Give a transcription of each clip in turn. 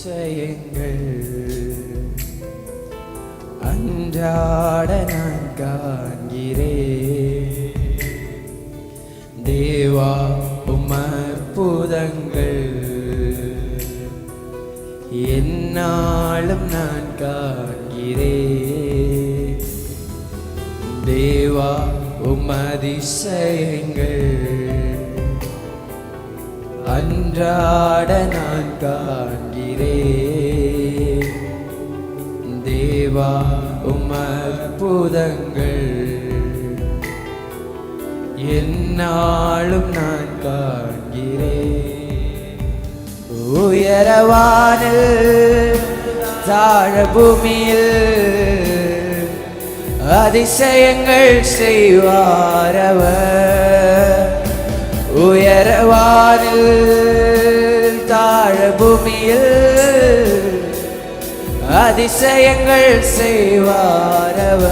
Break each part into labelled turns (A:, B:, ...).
A: அதிசயங்கள் அன்றாட நான் காண்கிறேன். தேவா உம் அற்புதங்கள் என்னாலும் நான் காண்கிறேன். தேவா உம் அதிசயங்கள் அன்றாட நான் காண்கிறேன். தேவா உம் அற்புதங்கள் என்னாலும் நான் காண்கிறேன். உயரவானில் தாழ பூமியில் அதிசயங்கள் செய்வாரவர். உயரவானில் தாழ பூமியில் அதிசயங்கள் செய்வாரவர்.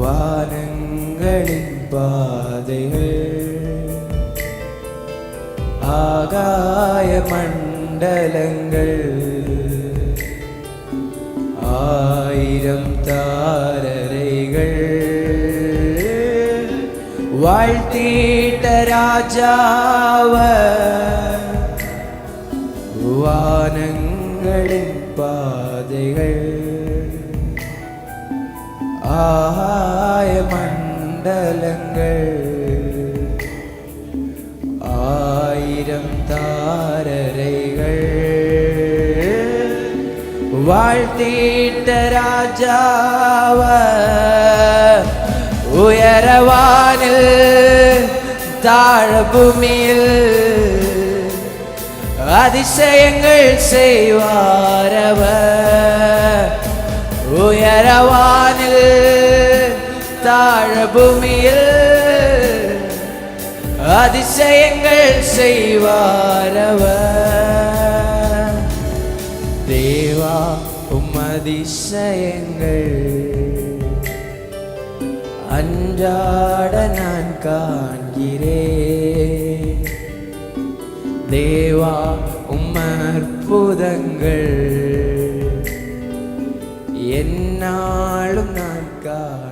A: வானங்களின் பாதைகள் ஆகாய மண்டலங்கள் ஆயிரம் தாரரைகள் வாழ்த்தீட்ட ராஜாவர். வானங்களின் பாதைகள் ஆகாய மண்டலங்கள் ஆயிரம் தாரரைகள் வாழ்த்தீட்ட ராஜாவர். உயரவானில் தாழ பூமியில் அதிசயங்கள் செய்வாரவர். உயரவானில் தாழ பூமியில் அதிசயங்கள் செய்வாரவர். தேவா உம் அதிசயங்கள் அன்றாட நான் காண்கிறேன். தேவா உம் அற்புதங்கள் என்னாலும் நான் காண்கிறேன்.